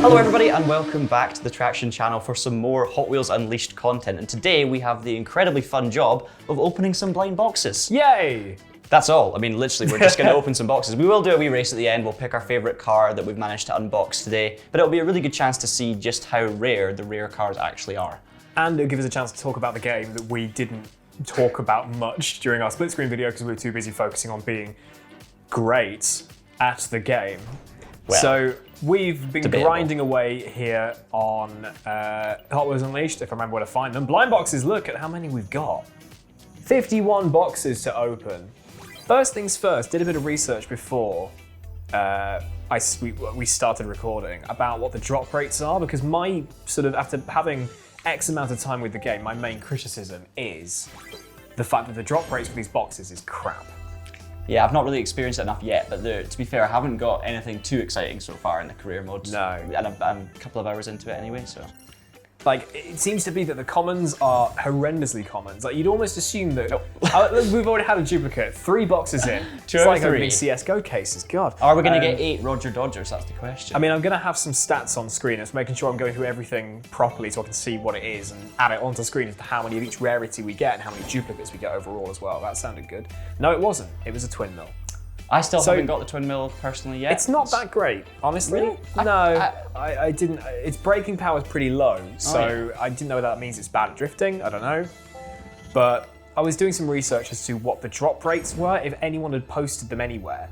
Hello everybody and welcome back to the Traxion channel for some more Hot Wheels Unleashed content, and today we have the incredibly fun job of opening some blind boxes. Yay! That's all. I mean, literally, we're just going to open some boxes. We will do a wee race at the end. We'll pick our favourite car that we've managed to unbox today, but it'll be a really good chance to see just how rare the rare cars actually are. And it'll give us a chance to talk about the game that we didn't talk about much during our split screen video because we were too busy focusing on being great at the game. Well, so we've been debatable. grinding away here on Hot Wheels Unleashed, if I remember where to find them. Blind boxes, look at how many we've got. 51 boxes to open. First things first, did a bit of research before we started recording about what the drop rates are, because my sort of, after having X amount of time with the game, my main criticism is the fact that the drop rates for these boxes is crap. Yeah, I've not really experienced it enough yet, but to be fair, I haven't got anything too exciting so far in the career mode. No. And I'm a couple of hours into it anyway, so. Like, it seems to be that the commons are horrendously commons. Like, you'd almost assume that we've already had a duplicate, 3 boxes in. Two it's out like of 3. opening CSGO cases, God. Are we going to get 8 Roger Dodgers? That's the question. I mean, I'm going to have some stats on screen. It's making sure I'm going through everything properly so I can see what it is and add it onto screen as to how many of each rarity we get and how many duplicates we get overall as well. That sounded good. No, it wasn't. It was a twin mill. I still haven't got the twin mill personally yet. It's not that great, honestly. Really? No, I didn't. Its braking power is pretty low, so I didn't know whether that means it's bad at drifting. I don't know. But I was doing some research as to what the drop rates were, if anyone had posted them anywhere,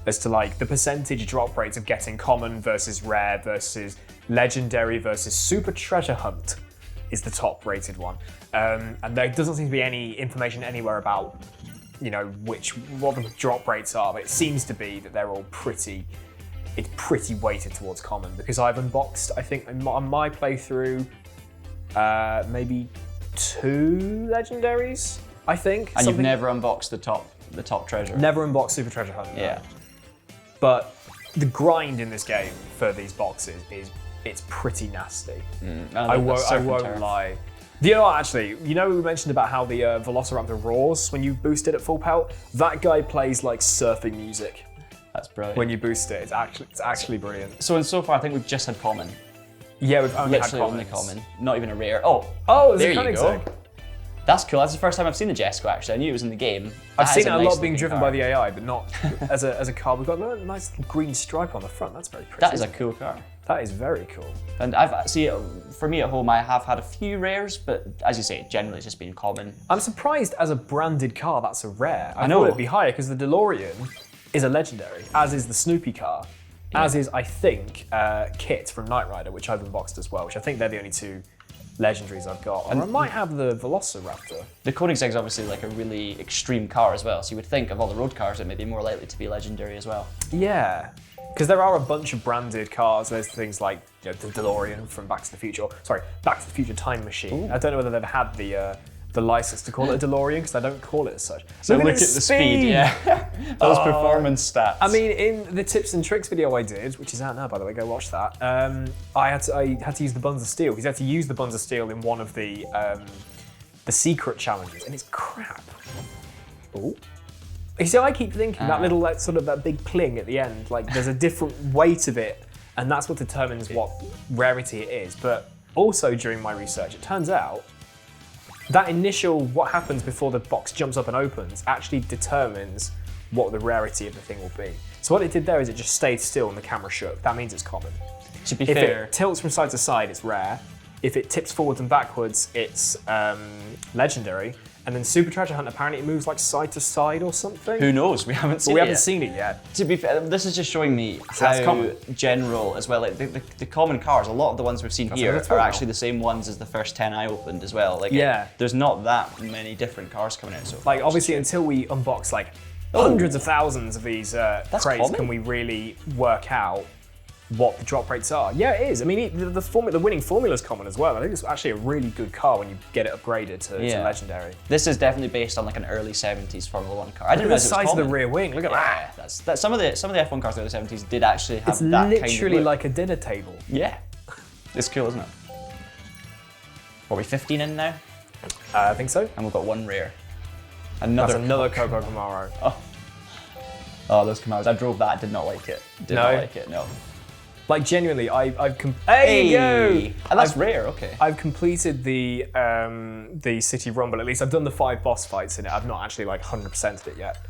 as to like the percentage drop rates of getting common versus rare versus legendary versus super treasure hunt is the top rated one. And there doesn't seem to be any information anywhere about, you know, what the drop rates are, but it seems to be that they're all pretty weighted towards common, because I've unboxed, I think on my playthrough, maybe 2 legendaries, I think. And you've never unboxed the top treasure? Never unboxed Super Treasure Hunt. No. Yeah. But the grind in this game for these boxes it's pretty nasty. I won't lie. You know what, actually, you know we mentioned about how the Velociraptor roars when you boost it at full pelt? That guy plays like surfing music. That's brilliant. When you boost it, it's actually brilliant. So far I think we've just had common. Yeah, we've only Literally had only commons. common, not even a rare. Oh, there's there a you cunning go. egg. That's cool. That's the first time I've seen the Jesco actually. I knew it was in the game. I've seen it a lot being driven by the AI, but not as a car. We've got a nice little green stripe on the front. That's very pretty. That is a cool car. That is very cool. And for me at home, I have had a few rares, but as you say, generally it's just been common. I'm surprised as a branded car that's a rare. I know. thought it'd be higher because the DeLorean is a legendary, as is the Snoopy car, as is, I think, Kit from Knight Rider, which I've unboxed as well, which I think they're the only 2 legendaries I've got. Or I might have the Velociraptor. The Koenigsegg is obviously like a really extreme car as well, so you would think of all the road cars it may be more likely to be legendary as well. Yeah, because there are a bunch of branded cars. There's things like, you know, the DeLorean from Back to the Future. Back to the Future Time Machine. Ooh. I don't know whether they've had the license to call it a DeLorean, because I don't call it as such. So look at the speed, yeah. Those performance stats. I mean, in the tips and tricks video I did, which is out now by the way, go watch that. I had to use the Buns of Steel. He's had to use the Buns of Steel in one of the secret challenges, and it's crap. Ooh. You see, I keep thinking that little that big pling at the end, like there's a different weight of it, and that's what determines what rarity it is. But also during my research, it turns out that initial, what happens before the box jumps up and opens, actually determines what the rarity of the thing will be. So what it did there is it just stayed still and the camera shook. That means it's common. To be fair, fair, if it tilts from side to side, it's rare. If it tips forwards and backwards, it's legendary. And then Super Treasure Hunt, apparently it moves like side to side or something. who knows? We haven't seen it. We haven't seen it yet. To be fair, this is just showing me that's how common. general as well. Like the common cars, a lot of the ones we've seen here are actually the same ones as the first 10 I opened as well. Like, there's not that many different cars coming out so far. Like, obviously, until we unbox like hundreds of thousands of these crates, can we really work out what the drop rates are? Yeah, it is. I mean, the winning formula is common as well. I think it's actually a really good car when you get it upgraded to legendary. This is definitely based on like an early 70s Formula 1 car. I didn't Look at the realize it was size of the common. rear wing. Look at that. That's some of the F1 cars in the 70s did actually have It's that kind of literally look. like a dinner table. Yeah. It's cool, isn't it? Are we 15 in now? I think so. And we've got 1 rare. That's another Coco Camaro. Oh, those Camaros. I drove that, did not like it. Did not like it, no. Like genuinely, there you go. And that's rare. Okay. I've completed the City Rumble. At least I've done the 5 boss fights in it. I've not actually like 100%ed it yet.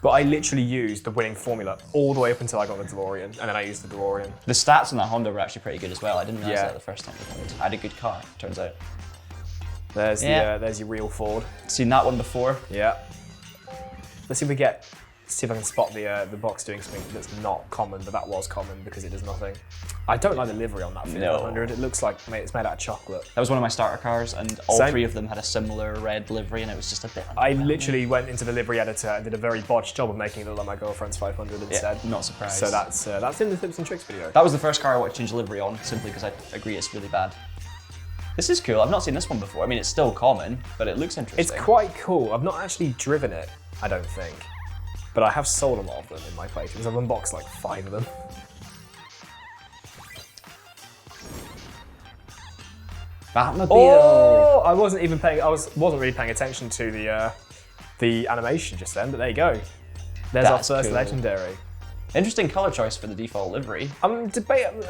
But I literally used the winning formula all the way up until I got the DeLorean, and then I used the DeLorean. The stats on that Honda were actually pretty good as well. I didn't realize Yeah. that the first time we played. I had a good car, turns out. There's Yeah. your real Ford. Seen that one before. Yeah. Let's see if I can spot the box doing something that's not common, but that was common because it does nothing. I don't like the livery on that Fiat 500. It looks like it's made out of chocolate. That was one of my starter cars, and all Same. 3 of them had a similar red livery, and it was just a bit. I literally went into the livery editor and did a very botched job of making it look like my girlfriend's 500 instead. Not surprised. So that's in the tips and tricks video. That was the first car I wanted to change the livery on, simply because I agree it's really bad. This is cool. I've not seen this one before. I mean, it's still common, but it looks interesting. It's quite cool. I've not actually driven it, I don't think. But I have sold a lot of them in my playthroughs. I've unboxed like 5 of them. Batmobile. Oh! I wasn't really paying attention to the animation just then, but there you go. There's That's our first cool. legendary. Interesting color choice for the default livery. I'm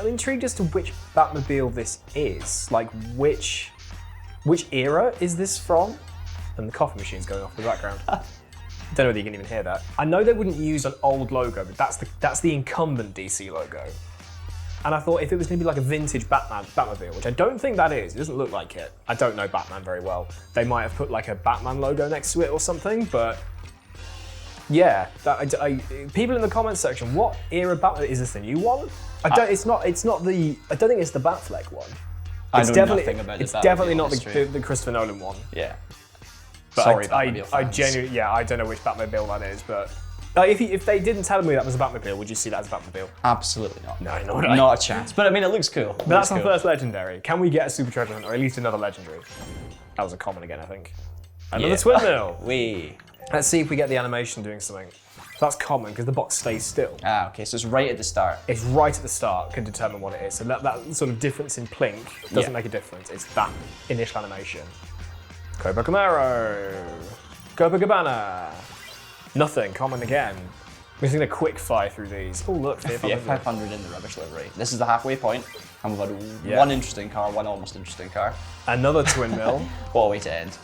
intrigued as to which Batmobile this is. Like which era is this from? And the coffee machine's going off in the background. Don't know whether you can even hear that. I know they wouldn't use an old logo, but that's the incumbent DC logo. And I thought if it was going to be like a vintage Batmobile, which I don't think that is, it doesn't look like it. I don't know Batman very well. They might have put like a Batman logo next to it or something, but yeah. People in the comments section, what era Batman is this? The new one? I don't think it's the Batfleck one. I know nothing about It's the definitely Batmobile not history. the Christopher Nolan one. Yeah. But Sorry, I Batmobile fans. genuinely, I don't know which Batmobile that is, but like, if they didn't tell me that was a Batmobile, would you see that as a Batmobile? Absolutely not. No, nor would I. Not a chance. But I mean, it looks cool. But that's our first legendary. Can we get a super treasure hunt or at least another legendary? That was a common again, I think. Another twin mill. Let's see if we get the animation doing something. That's common because the box stays still. Ah, okay, so it's right at the start. It's right at the start can determine what it is. So that sort of difference in plink doesn't make a difference. It's that initial animation. Cobra Camaro. Copacabana. Nothing, common again. We're just gonna quick fire through these. Oh look, Fiat 500 in the rubbish livery. This is the halfway point, and we've had one interesting car, one almost interesting car. Another twin mill. What a way to end.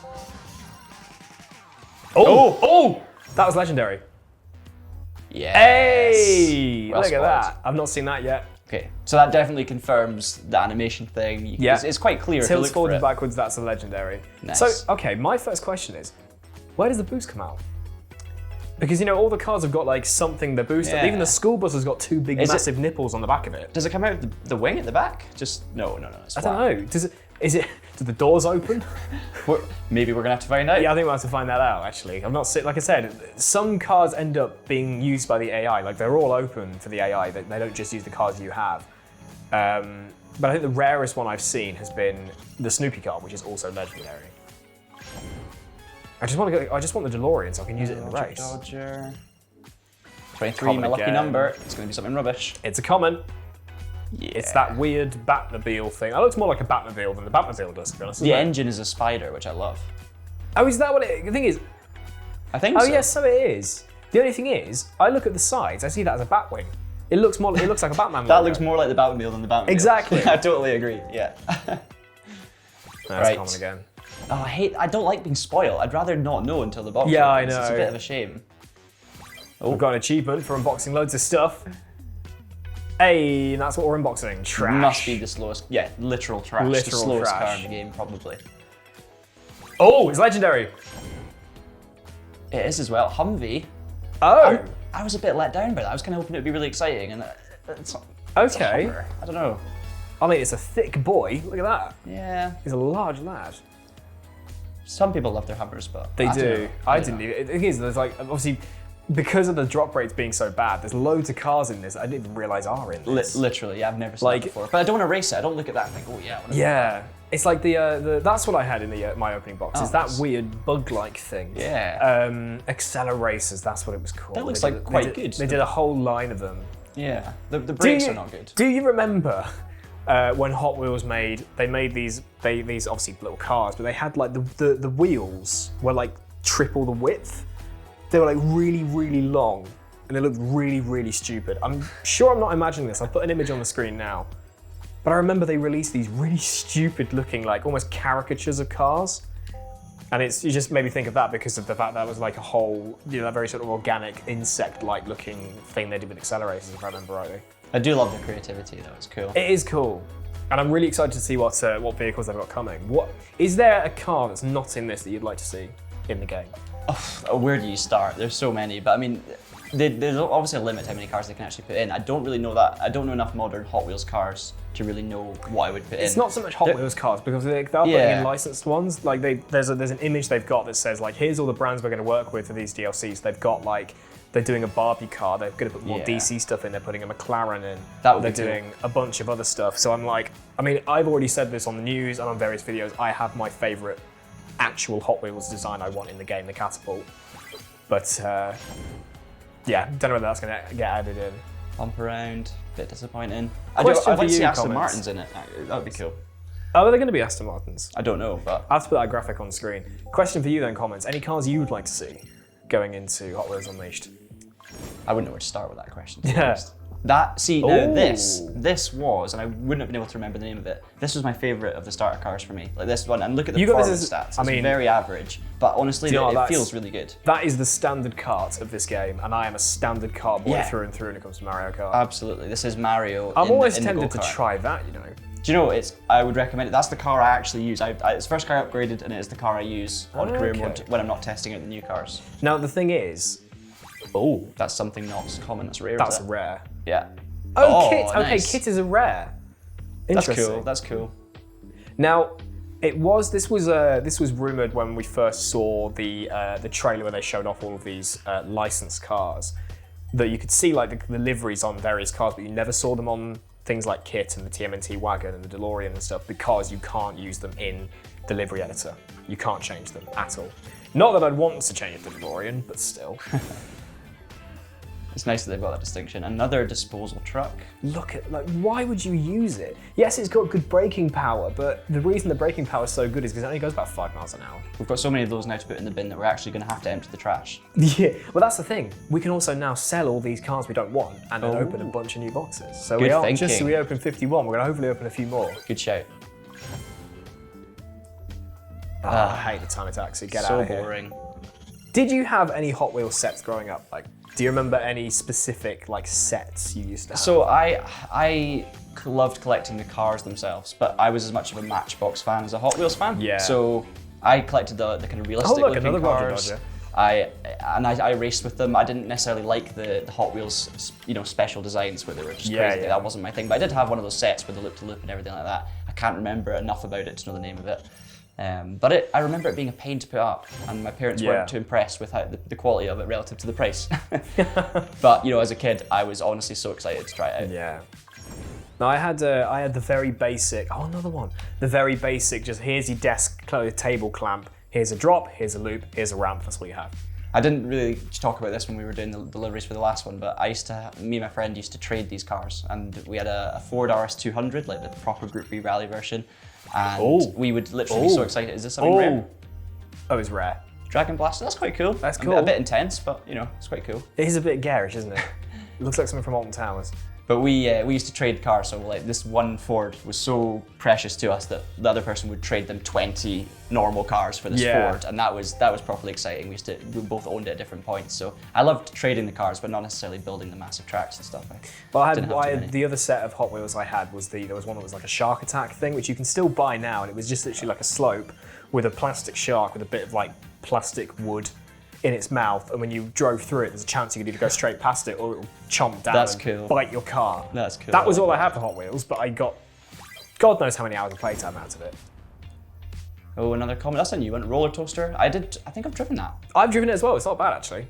Oh! That was legendary. Yes. Hey! Well Look at spotted. that. I've not seen that yet. Okay, so that definitely confirms the animation thing. It's quite clear if you Tilts look forward for and it. backwards, that's a legendary. Nice. So, okay, my first question is, where does the boost come out? Because, you know, all the cars have got, like, something to boost. Yeah. Even the school bus has got 2 big, massive nipples on the back of it. Does it come out the wing at the back? Just, no, it's I flat. don't know. Do the doors open? Maybe we're gonna have to find out. Yeah, I think we'll have to find that out, actually. I'm not like I said, some cars end up being used by the AI. Like, they're all open for the AI. They don't just use the cars you have. But I think the rarest one I've seen has been the Snoopy car, which is also legendary. I just want the DeLorean so I can use it in the race. Dodger. 23, Common my lucky again. number. It's gonna be something rubbish. It's a common. Yeah. It's that weird Batmobile thing. That looks more like a Batmobile than the Batmobile does, to be honest. The doesn't it? engine is a spider, which I love. Oh, is that what it? The thing is. I think Oh so. yes, so it is. The only thing is, I look at the sides. I see that as a Batwing. It looks like a Batman. That logo. looks more like the Batmobile than the Batmobile. Exactly. I totally agree. Yeah. That's Right. common again. Oh, I don't like being spoiled. I'd rather not know until the box Yeah, I opens. It's a know. bit of a shame. We've got an achievement for unboxing loads of stuff. Hey, and that's what we're unboxing. Trash. Must be the slowest. Yeah, literal trash. The Literal slowest trash. car in the game, probably. Oh, it's legendary. It is as well. Humvee. Oh. I was a bit let down by that. I was kind of hoping it would be really exciting, and it's not. Okay. I don't know. I mean, it's a thick boy. Look at that. Yeah. He's a large lad. Some people love their Hummers, but They I don't do. know. I don't didn't know. even. The thing is, there's like, obviously, because of the drop rates being so bad, there's loads of cars in this I didn't even realize are in this. Literally, yeah, I've never seen Like- that before. But I don't want to race it. I don't look at that and think, oh yeah. I wanna- Yeah. It's like the that's what I had in my opening box. Oh, is that nice. weird bug-like thing. Yeah. Acceleracers, that's what it was called. That looks They like did- quite they did- good. They did a whole line of them. Yeah. The brakes are not good. Do you remember when Hot Wheels they made these obviously little cars, but they had like the wheels were like triple the width. They were like really, really long. and it looked really, really stupid. I'm sure I'm not imagining this. I'll put an image on the screen now. But I remember they released these really stupid looking, like almost caricatures of cars. And it just made me think of that because of the fact that was like a whole, a very sort of organic insect-like looking thing they did with accelerators, if I remember rightly. I do love the creativity though, it's cool. It is cool. And I'm really excited to see what vehicles they've got coming. Is there a car that's not in this that you'd like to see in the game? Oh, where do you start? There's so many, but I mean, there's obviously a limit to how many cars they can actually put in. I don't really know that. I don't know enough modern Hot Wheels cars to really know what I would put in. It's not so much Hot Wheels cars because they're putting in licensed ones. Like there's an image they've got that says like, here's all the brands we're going to work with for these DLCs. They've got like, they're doing a Barbie car. They're going to put more DC stuff in. They're putting a McLaren in. They're doing a bunch of other stuff. So I'm like, I mean, I've already said this on the news and on various videos. I have my favorite actual Hot Wheels design I want in the game, the Catapult. But yeah, don't know whether that's going to get added in. Bump around, bit disappointing. I'd like to see Aston Martins in it. That would be cool. Oh, are they going to be Aston Martins? I don't know, but I have to put that graphic on screen. Question for you then, comments. Any cars you would like to see going into Hot Wheels Unleashed? I wouldn't know where to start with that question. Now this was, and I wouldn't have been able to remember the name of it. This was my favorite of the starter cars for me. Like this one, and look at the performance stats. It's very average, but honestly, it feels really good. That is the standard kart of this game, and I am a standard kart boy through and through when it comes to Mario Kart. Absolutely, this is Mario. I'm always tempted to try that, Do you know, I would recommend it. That's the car I actually use. It's the first car I upgraded, and it is the car I use on career mode when I'm not testing out the new cars. Now the thing is, that's something not common. That's rare. That's rare. Yeah. Oh, Kit. Nice. Okay, Kit is a rare. Interesting. That's cool. Now, this was rumored when we first saw the trailer where they showed off all of these licensed cars, that you could see like the liveries on various cars, but you never saw them on things like Kit and the TMNT wagon and the DeLorean and stuff because you can't use them in the livery editor. You can't change them at all. Not that I'd want to change the DeLorean, but still. It's nice that they've got that distinction. Another disposal truck. Look at, why would you use it? Yes, it's got good braking power, but the reason the braking power is so good is because it only goes about 5 miles an hour. We've got so many of those now to put in the bin that we're actually going to have to empty the trash. Yeah, well that's the thing. We can also now sell all these cars we don't want and then open a bunch of new boxes. So we opened 51, we're going to hopefully open a few more. Good shout. I hate the Time Taxi, get out of here. So boring. Did you have any Hot Wheels sets growing up? Do you remember any specific sets you used to have? So I loved collecting the cars themselves, but I was as much of a Matchbox fan as a Hot Wheels fan. Yeah. So I collected the kind of realistic looking another cars. Roger Dodger. I raced with them. I didn't necessarily like the Hot Wheels, special designs where they were just crazy. Yeah. That wasn't my thing. But I did have one of those sets with the loop-to-loop and everything like that. I can't remember enough about it to know the name of it. But I remember it being a pain to put up, and my parents weren't too impressed with the quality of it relative to the price. But as a kid, I was honestly so excited to try it out. Yeah. No, I had the very basic. Oh, another one. The very basic. Just here's your desk table clamp. Here's a drop. Here's a loop. Here's a ramp. That's what you have. I didn't really talk about this when we were doing the deliveries for the last one, but me and my friend used to trade these cars, and we had a Ford RS200, like the proper Group B rally version. And we would literally be so excited. Is this something rare? Oh, it's rare. Dragon Blaster, that's quite cool. That's cool. A bit intense, but it's quite cool. It is a bit garish, isn't it? It looks like something from Alton Towers. But we used to trade cars, so this one Ford was so precious to us that the other person would trade them 20 normal cars for this Ford, and that was properly exciting. We both owned it at different points, so I loved trading the cars, but not necessarily building the massive tracks and stuff. The other set of Hot Wheels I had was there was one that was like a shark attack thing, which you can still buy now, and it was just literally like a slope with a plastic shark with a bit of plastic wood in its mouth, and when you drove through it, there's a chance you could either go straight past it or it'll chomp down and bite your car. That's cool. That was all I had for Hot Wheels, but I got God knows how many hours of playtime out of it. Oh, another comment. That's a new one. Roller Toaster. I think I've driven that. I've driven it as well. It's not bad actually.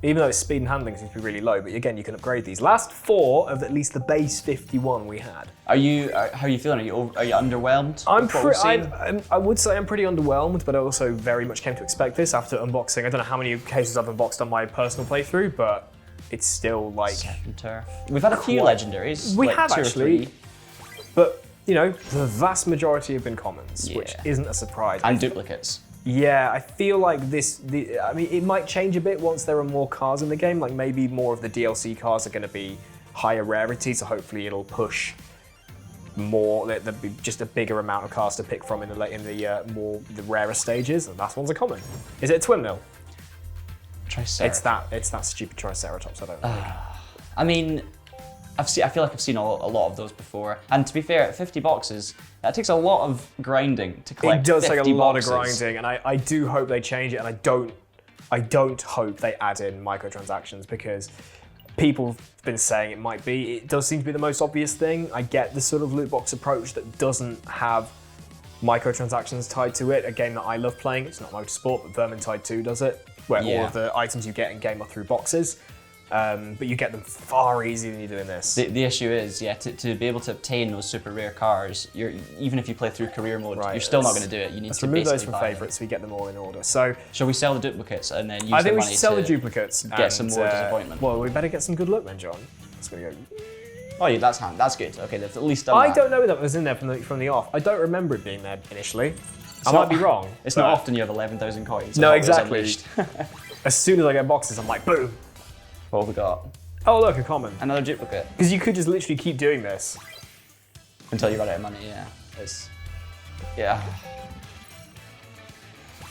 Even though its speed and handling seems to be really low, but again, you can upgrade these. Last 4 of at least the base 51 we had. How are you feeling? Are you underwhelmed? I would say I'm pretty underwhelmed, but I also very much came to expect this after unboxing. I don't know how many cases I've unboxed on my personal playthrough, but it's still Set and turf. We've had a few legendaries. We have actually, but the vast majority have been commons, which isn't a surprise. And duplicates. Yeah, I feel like I mean, it might change a bit once there are more cars in the game. Like maybe more of the DLC cars are going to be higher rarity, so hopefully it'll push more. There'll be just a bigger amount of cars to pick from in the rarer stages, and last one's a common. Is it a twin mill? Triceratops. It's that stupid Triceratops. I don't like. I mean, I feel like I've seen a lot of those before. And to be fair, at 50 boxes, that takes a lot of grinding to collect. It does 50 take a lot boxes. of grinding, and I do hope they change it. And I don't hope they add in microtransactions, because people have been saying it might be. It does seem to be the most obvious thing. I get the sort of loot box approach that doesn't have microtransactions tied to it. A game that I love playing. It's not Motorsport, but Vermintide 2 does it, where all of the items you get in game are through boxes. But you get them far easier than you do in this. The issue is, to be able to obtain those super rare cars, even if you play through career mode, you're still not going to do it. You need to remove those basically from buy favourites so we get them all in order. So shall we sell the duplicates and then use I think the we money should sell to the duplicates. get some more disappointment? Well, we better get some good luck then, John. It's gonna go. Oh, yeah, that's good. Okay, they've at least done I that. don't know that was in there from the off. I don't remember it being there initially. I might be wrong. It's not often you have 11,000 coins. No, Hot Wheels exactly. Unleashed. As soon as I get boxes, I'm like, boom. What have we got? Oh, look, a common. Another duplicate. Because you could just literally keep doing this. Until you run out of money, yeah.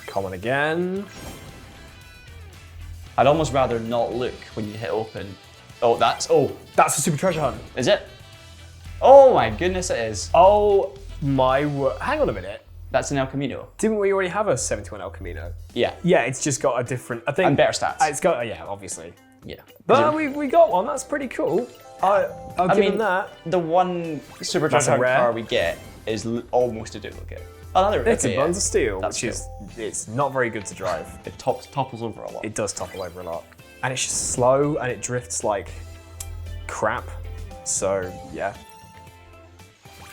Common again. I'd almost rather not look when you hit open. That's a super treasure hunt. Is it? Oh my goodness, it is. Oh my word. Hang on a minute. That's an El Camino. Didn't we already have a 71 El Camino? Yeah. Yeah, it's just got a different, I think. And better stats. It's got, yeah, obviously. Yeah. But we got one, that's pretty cool. I'll give him that. The one super treasure hunt car we get is almost a duplicate. Another. It's a Buns of Steel, That's which is, it's not very good to drive. It topples over a lot. It does topple over a lot. And it's just slow and it drifts like crap. So, yeah.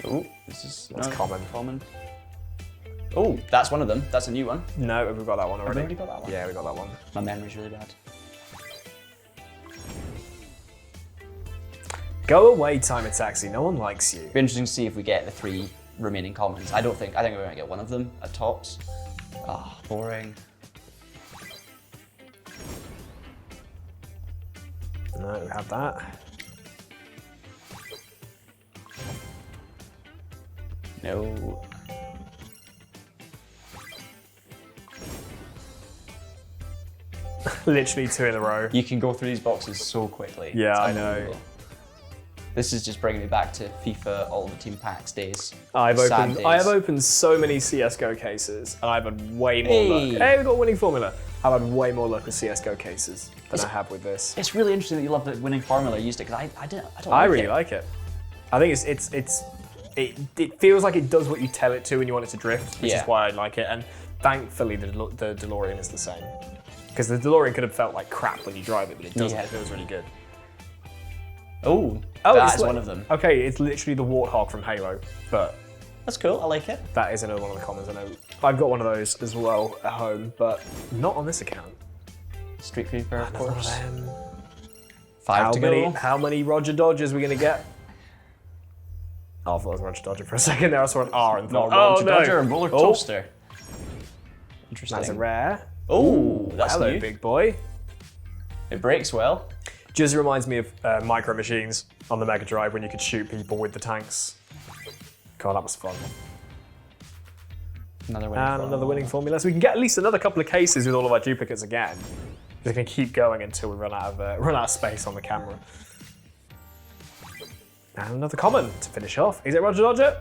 Oh, that's common. Common. Oh, that's one of them. That's a new one. No, we've got that one already. Have we already got that one? Yeah, we got that one. My memory's really bad. Go away, Timer Taxi. No one likes you. Be interesting to see if we get the 3 remaining commons. I think we might get one of them at tops. Ah, boring. No, we have that. No. Literally 2 in a row. You can go through these boxes so quickly. Yeah, It's I know. unbelievable. This is just bringing me back to FIFA Ultimate Team Packs days. I Sad days. have opened so many CSGO cases, and I've had way more luck. Hey, we've got a winning formula. I've had way more luck with CSGO cases than I have with this. It's really interesting that you love the winning formula used it, because I don't I like really it. like it. I think it feels like it does what you tell it to when you want it to drift, which is why I like it. And thankfully, the DeLorean is the same. Because the DeLorean could have felt like crap when you drive it, but it doesn't. It feels really good. Oh, Oh, that's one of them. Okay, it's literally the Warthog from Halo, but That's cool, I like it. that is another one of the commons. I know I've got one of those as well at home, but not on this account. Street Creeper, of Another course. of them. 5 to go. How many Roger Dodgers are we gonna get? Oh, I thought it was Roger Dodger for a second there. I saw an R and thought, Roger Dodger and Roller Toaster. Interesting. That's a rare. Oh, that's Hello, new. big boy. It breaks well. Just reminds me of Micro Machines on the Mega Drive when you could shoot people with the tanks. God, that was fun. Another winning. And another winning formula. So we can get at least another couple of cases with all of our duplicates again. We're going to keep going until we run out of space on the camera. And another common to finish off. Is it Roger Dodger?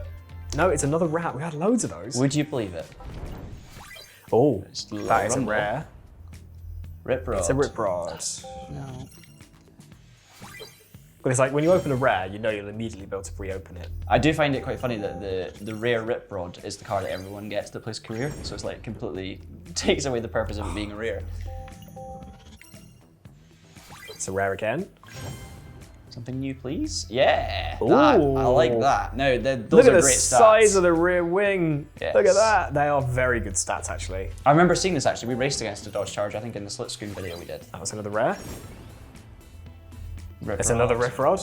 No, it's another rat. We had loads of those. Would you believe it? Oh, It's that is a Rumble. rare. Rip Rod. It's a Rip Rod. No. But it's like when you open a rare, you know you'll immediately be able to reopen it. I do find it quite funny that the rare Rip Rod is the car that everyone gets that plays career, so it's like completely takes away the purpose of it being a rare. It's a rare again. Something new, please? Yeah! Ooh. That, I like that. No, those Look are at the great stats. size of the rear wing. Yes. Look at that. They are very good stats, actually. I remember seeing this actually. We raced against a Dodge Charger, I think in the split screen video we did. That was another rare. Rip It's Rod. another Riff Rod.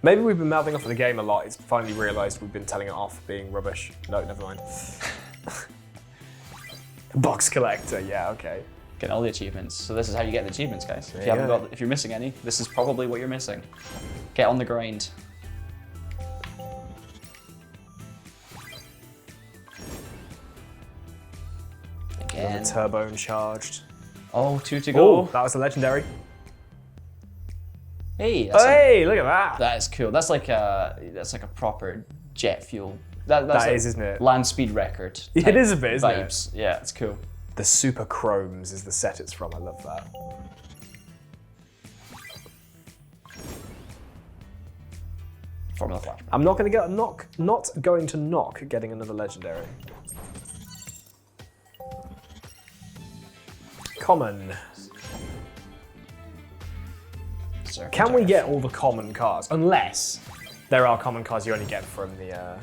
Maybe we've been mouthing off at the game a lot. It's finally realised we've been telling it off being rubbish. No, never mind. Box collector, yeah, okay. Getting all the achievements. So this is how you get the achievements, guys. If you haven't if you're missing any, this is probably what you're missing. Get on the grind. Again. Turbo and charged. Oh, 2 to go. Oh, that was a legendary. Hey, Hey, look at that. that is cool. That's like a proper jet fuel. That's That like is, isn't it? land speed record. It is a bit, isn't vibes. Yeah, it's cool. The Super Chromes is the set it's from. I love that. Formula Flash. I'm not going to get not going to knock getting another legendary. Common. Can we get all the common cars? Unless there are common cars you only get from the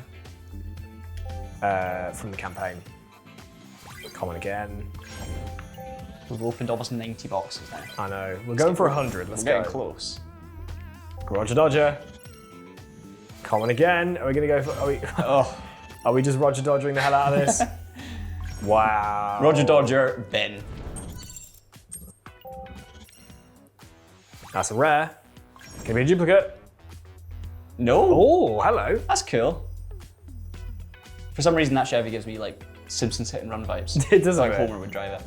campaign. Common again. We've opened almost 90 boxes now. I know. We're going for 100. Let's go. We're getting close. Roger Dodger. Common again. Are we going to go for... Are we just Roger Dodgering the hell out of this? Wow. Roger Dodger, Ben. That's a rare. It's going to be a duplicate. No. Oh, hello. That's cool. For some reason, that Chevy gives me like Simpsons hit and run vibes. It does. Like Homer would drive it.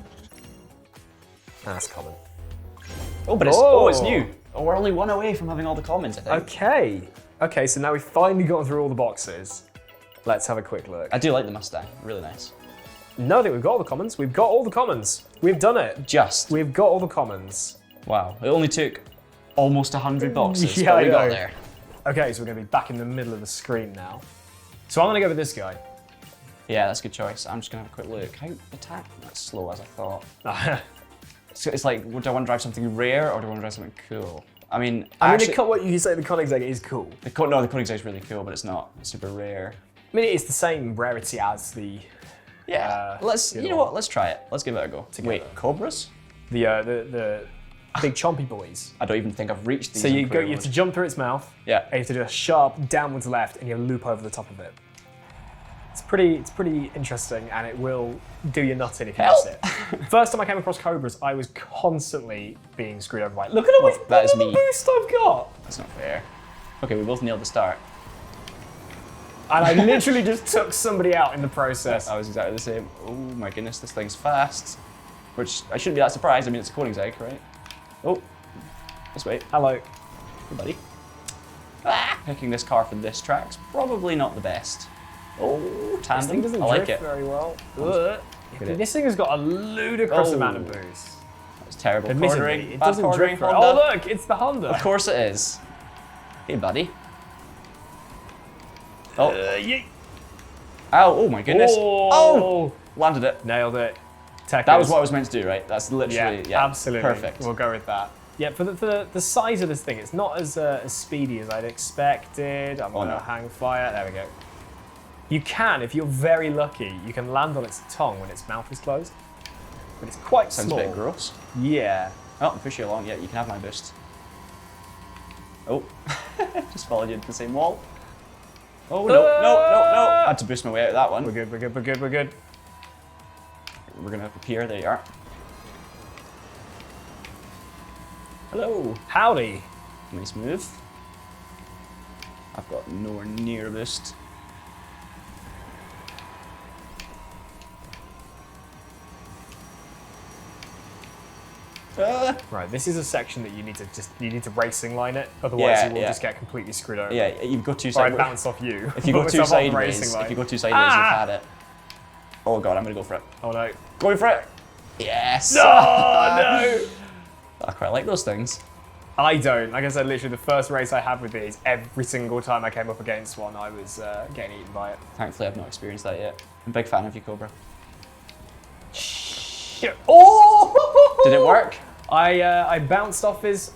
That's common. Oh, but it's new. Oh, we're only one away from having all the commons, I think. Okay. Okay, so now we've finally gotten through all the boxes. Let's have a quick look. I do like the Mustang. Really nice. No, I think we've got all the commons. We've got all the commons. We've done it. Just. We've got all the commons. Wow. It only took almost 100 boxes, Yeah, but we got there. Okay, so we're going to be back in the middle of the screen now. So I'm going to go with this guy. Yeah, that's a good choice. I'm just going to have a quick look. How attack? That's slow as I thought. So it's like, do I want to drive something rare or do I want to drive something cool? I mean, what you say, the Koenigsegg is cool. The Koenigsegg is really cool, but it's not super rare. I mean, it's the same rarity as the... Yeah, you know what, let's try it. Let's give it a go. Wait, Cobras? The big chompy boys. I don't even think I've reached these. So you have to jump through its mouth. Yeah. And you have to do a sharp downwards left and you loop over the top of it. It's pretty interesting and it will do your nuts in if you miss it. First time I came across Cobras, I was constantly being screwed over by it. Look at how much boost I've got. That's not fair. Okay, we both nailed the start. And I literally just took somebody out in the process. I was exactly the same. Oh my goodness, this thing's fast. Which, I shouldn't be that surprised. I mean, it's a Koenigsegg, right? Oh, let's wait. Hello. Hey, buddy. Picking this car for this track's probably not the best. Oh, tandem. This thing doesn't drift very well. This thing has got a ludicrous amount of boost. That was terrible. Admittedly, it doesn't drift very well. Oh look, it's the Honda. Of course it is. Hey, buddy. Oh. Yeet. Ow, oh my goodness. Oh! Landed it. Nailed it. That was what I was meant to do, right? That's literally, yeah, absolutely. Perfect. We'll go with that. Yeah, for the size of this thing, it's not as speedy as I'd expected. I'm going to hang fire. There we go. You can, if you're very lucky, you can land on its tongue when its mouth is closed. But it's quite small. Sounds a bit gross. Yeah. Oh, I'll push you along. Yeah, you can have my boost. Oh, just followed you into the same wall. Oh, no. I had to boost my way out of that one. We're good. We're going to appear. There you are. Hello. Howdy. Nice move. I've got nowhere near a boost. Right, this is a section that you need to racing line it, otherwise you will just get completely screwed over. Yeah, you've got two sideways. Or I bounce off you. If you go too sideways, you've had it. Oh god, I'm gonna go for it. Oh no. Going for it! Yes! No, no! I quite like those things. I don't. Like I said, literally the first race I had with these, every single time I came up against one, I was getting eaten by it. Thankfully, I've not experienced that yet. I'm a big fan of you, Cobra. Shit. Oh! Did it work? I bounced off his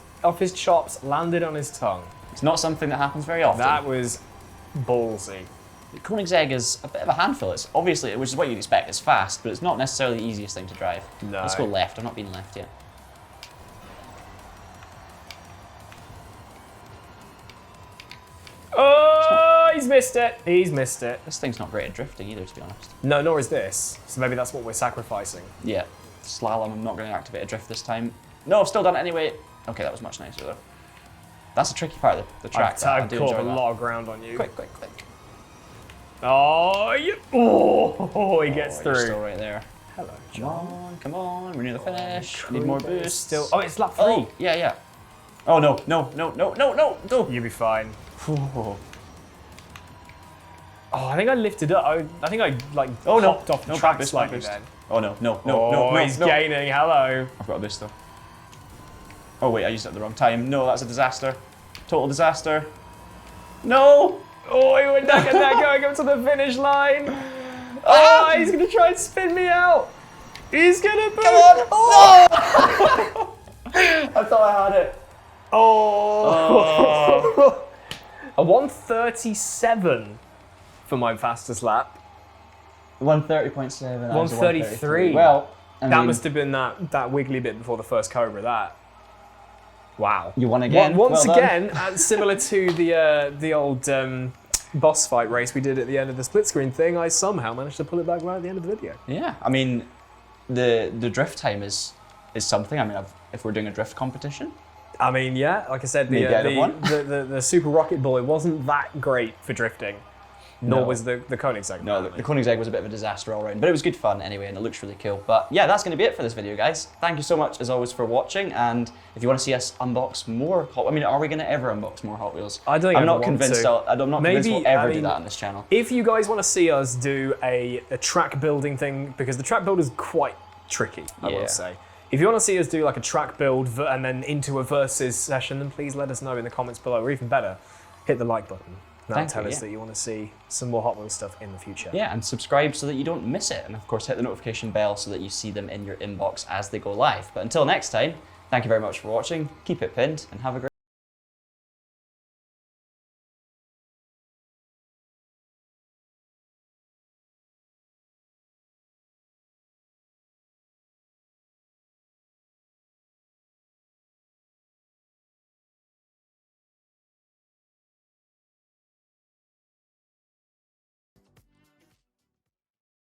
chops, landed on his tongue. It's not something that happens very often. That was ballsy. The Koenigsegg is a bit of a handful. It's obviously, which is what you'd expect, it's fast, but it's not necessarily the easiest thing to drive. No. Let's go left. I've not been left yet. Oh, he's missed it. He's missed it. This thing's not great at drifting either, to be honest. No, nor is this. So maybe that's what we're sacrificing. Yeah. Slalom, I'm not going to activate a drift this time. No, I've still done it anyway. Okay, that was much nicer though. That's a tricky part of the track. I've caught a lot of ground on you. Quick. Oh, he gets through. You're still right there. Hello, Come John. on, come on. We're near the finish. Need more boost. Still. Oh, it's lap 3. Oh, yeah. Oh, no. You'll be fine. Oh, I think I lifted up. I think I like popped off the track slightly then. Oh, no. He's gaining. Hello. I've got a boost though. Oh, wait, I used it at the wrong time. No, that's a disaster. Total disaster. No! Oh, he went back at that going up to the finish line. Oh, he's going to try and spin me out. He's going to boost. Come on! Oh! I thought I had it. Oh. A 1:37 for my fastest lap. 1:30.7. 1:33. Well, that must have been that wiggly bit before the first Cobra. That. Wow. You won again. Once again, similar to the old boss fight race we did at the end of the split screen thing, I somehow managed to pull it back right at the end of the video. Yeah, I mean, the drift time is something. I mean, if we're doing a drift competition. I mean, yeah, like I said, the Super Rocket Boy wasn't that great for drifting. Nor was the Koenigsegg. No, the Koenigsegg was a bit of a disaster all around, but it was good fun anyway, and it looks really cool. But yeah, that's going to be it for this video, guys. Thank you so much, as always, for watching. And if you want to see us unbox more Hot Wheels, I mean, are we going to ever unbox more Hot Wheels? I don't think I'm not convinced we'll ever do that on this channel. If you guys want to see us do a track building thing, because the track build is quite tricky, I will say. If you want to see us do like a track build and then into a versus session, then please let us know in the comments below, or even better, hit the like button. That'll tell us that you want to see some more Hot Wheels stuff in the future. Yeah, and subscribe so that you don't miss it. And of course, hit the notification bell so that you see them in your inbox as they go live. But until next time, thank you very much for watching. Keep it pinned and have a great